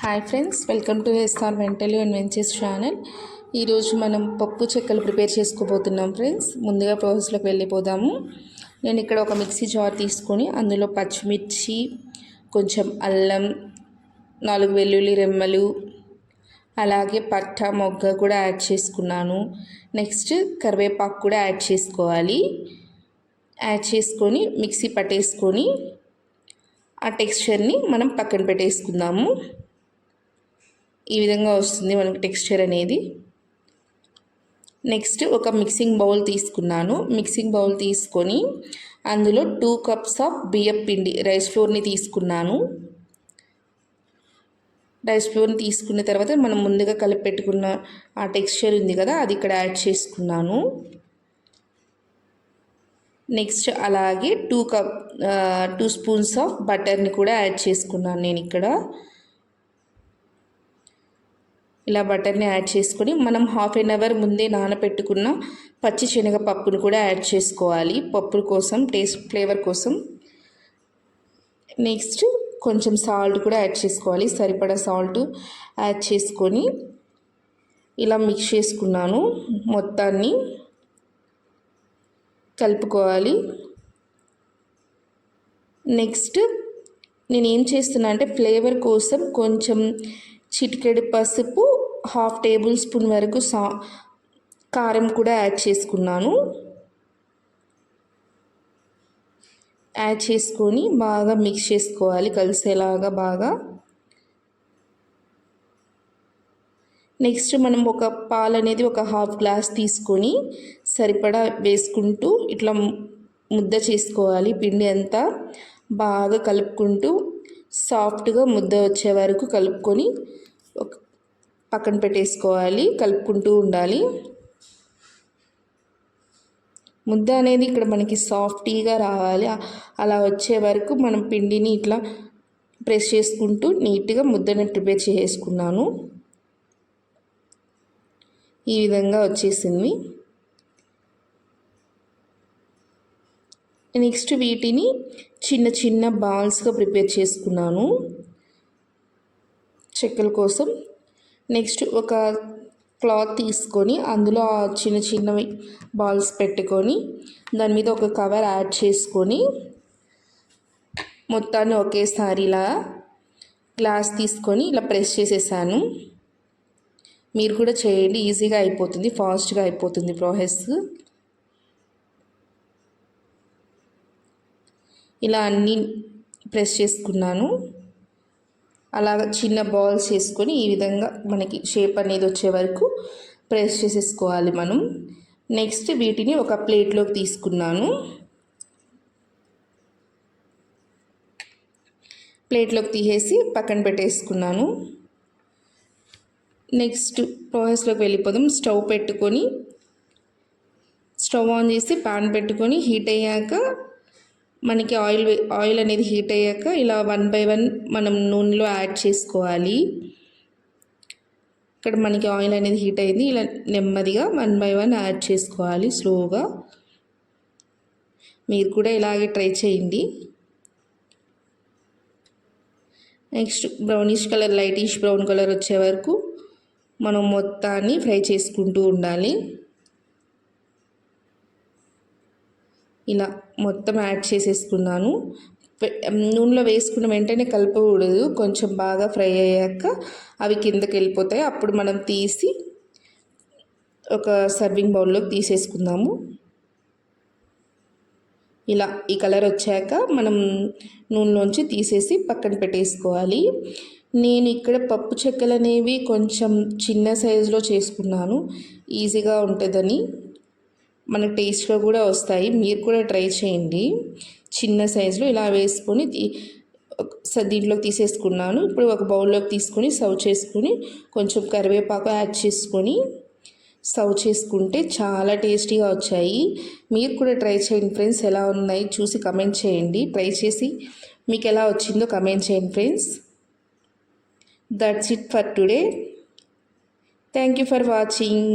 Hi friends, welcome to SR వెంటలు and ventures channel. ఈరోజు మనం పప్పు చెక్కలు ప్రిపేర్ చేసుకోబోతున్నాం ఫ్రెండ్స్. ముందుగా ప్రాసెస్లోకి వెళ్ళిపోదాము. నేను ఇక్కడ ఒక మిక్సీ జార్ తీసుకొని అందులో పచ్చిమిర్చి, కొంచెం అల్లం, 4 వెల్లుల్లి రెమ్మలు, అలాగే పట్ట మొగ్గ కూడా యాడ్ చేసుకున్నాను. నెక్స్ట్ కరివేపాకు కూడా యాడ్ చేసుకోవాలి. యాడ్ చేసుకొని మిక్సీ పట్టేసుకొని ఆ టెక్స్చర్ని మనం పక్కన పెట్టేసుకుందాము. ఈ విధంగా వస్తుంది మనకి టెక్స్చర్ అనేది. నెక్స్ట్ ఒక మిక్సింగ్ బౌల్ తీసుకున్నాను. మిక్సింగ్ బౌల్ తీసుకొని అందులో 2 కప్స్ ఆఫ్ బియ్యం పిండి రైస్ ఫ్లోర్ని తీసుకున్నాను. రైస్ ఫ్లోర్ని తీసుకున్న తర్వాత మనం ముందుగా కలిపి పెట్టుకున్న ఆ టెక్స్చర్ ఉంది కదా, అది ఇక్కడ యాడ్ చేసుకున్నాను. నెక్స్ట్ అలాగే 2 స్పూన్స్ ఆఫ్ బటర్ని కూడా యాడ్ చేసుకున్నాను నేను ఇక్కడ. ఇలా బటర్ని యాడ్ చేసుకొని మనం హాఫ్ అన్ అవర్ ముందే నానబెట్టుకున్న పచ్చి శనగపప్పును కూడా యాడ్ చేసుకోవాలి, పప్పు కోసం, టేస్ట్ ఫ్లేవర్ కోసం. నెక్స్ట్ కొంచెం సాల్ట్ కూడా యాడ్ చేసుకోవాలి, సరిపడా సాల్ట్ యాడ్ చేసుకొని ఇలా మిక్స్ చేసుకున్నాను. మొత్తాన్ని కలుపుకోవాలి. నెక్స్ట్ నేను ఏం చేస్తున్నా అంటే ఫ్లేవర్ కోసం కొంచెం చిటికెడు పసుపు, 1/2 టేబుల్ స్పూన్ వరకు కారం కూడా యాడ్ చేసుకున్నాను. యాడ్ చేసుకొని బాగా మిక్స్ చేసుకోవాలి కలిసేలాగా బాగా. నెక్స్ట్ మనం ఒక పాలు అనేది ఒక 1/2 గ్లాస్ తీసుకొని సరిపడా వేసుకుంటూ ఇట్లా ముద్ద చేసుకోవాలి. పిండి అంతా బాగా కలుపుకుంటూ సాఫ్ట్గా ముద్ద వచ్చే వరకు కలుపుకొని పక్కన పెట్టేసుకోవాలి. కలుపుకుంటూ ఉండాలి. ముద్ద అనేది ఇక్కడ మనకి సాఫ్టీగా రావాలి. అలా వచ్చే వరకు మనం పిండిని ఇట్లా ప్రెస్ చేసుకుంటూ నీట్గా ముద్దని ప్రిపేర్ చేసుకున్నాను. ఈ విధంగా వచ్చేసింది. నెక్స్ట్ వీటిని చిన్న చిన్న బాల్స్గా ప్రిపేర్ చేసుకున్నాను చెక్కల కోసం. నెక్స్ట్ ఒక క్లాత్ తీసుకొని అందులో ఆ చిన్న చిన్నవి బాల్స్ పెట్టుకొని దాని మీద ఒక కవర్ యాడ్ చేసుకొని మొత్తాన్ని ఒకేసారి ఇలా గ్లాస్ తీసుకొని ఇలా ప్రెస్ చేసేసాను. మీరు కూడా చేయండి, ఈజీగా అయిపోతుంది, ఫాస్ట్గా అయిపోతుంది ప్రాసెస్. ఇలా అన్నీ ప్రెస్ చేసుకున్నాను. అలాగ చిన్న బాల్స్ చేసుకొని ఈ విధంగా మనకి షేప్ అనేది వచ్చే వరకు ప్రెస్ చేసేసుకోవాలి మనం. నెక్స్ట్ వీటిని ఒక ప్లేట్లోకి తీసుకున్నాను. ప్లేట్లోకి తీసేసి పక్కన పెట్టేసుకున్నాను. నెక్స్ట్ ప్రాసెస్లోకి వెళ్ళిపోదాం. స్టవ్ ఆన్ చేసి పాన్ పెట్టుకొని హీట్ అయ్యాక మనకి ఆయిల్ అనేది హీట్ అయ్యాక ఇలా 1 by 1 మనం నూనెలో యాడ్ చేసుకోవాలి. ఇక్కడ మనకి ఆయిల్ అనేది హీట్ అయింది. ఇలా నెమ్మదిగా 1 by 1 యాడ్ చేసుకోవాలి స్లోగా. మీరు కూడా ఇలాగే ట్రై చేయండి. Next brownish colour, lightish brown colour వచ్చే వరకు మనం మొత్తాన్ని ఫ్రై చేసుకుంటూ ఉండాలి. ఇలా మొత్తం యాడ్ చేసేసుకున్నాను. నూనెలో వేసుకున్న వెంటనే కలపకూడదు, కొంచెం బాగా ఫ్రై అయ్యాక అవి కిందకి వెళ్ళిపోతాయి. అప్పుడు మనం తీసి ఒక సర్వింగ్ బౌల్లోకి తీసేసుకుందాము. ఇలా ఈ కలర్ వచ్చాక మనం నూనెలోంచి తీసేసి పక్కన పెట్టేసుకోవాలి. నేను ఇక్కడ పప్పు చెక్కలు అనేవి కొంచెం చిన్న సైజులో చేసుకున్నాను, ఈజీగా ఉంటుందని, మనకు టేస్ట్గా కూడా వస్తాయి. మీరు కూడా ట్రై చేయండి. చిన్న సైజులో ఇలా వేసుకొని దీంట్లోకి తీసేసుకున్నాను. ఇప్పుడు ఒక బౌల్లోకి తీసుకొని సర్వ్ చేసుకొని కొంచెం కరివేపాకు యాడ్ చేసుకొని సర్వ్ చేసుకుంటే చాలా టేస్టీగా వచ్చాయి. మీరు కూడా ట్రై చేయండి ఫ్రెండ్స్. ఎలా ఉన్నాయి చూసి కమెంట్ చేయండి. ట్రై చేసి మీకు ఎలా వచ్చిందో కమెంట్ చేయండి friends. That's it for today. Thank you for watching.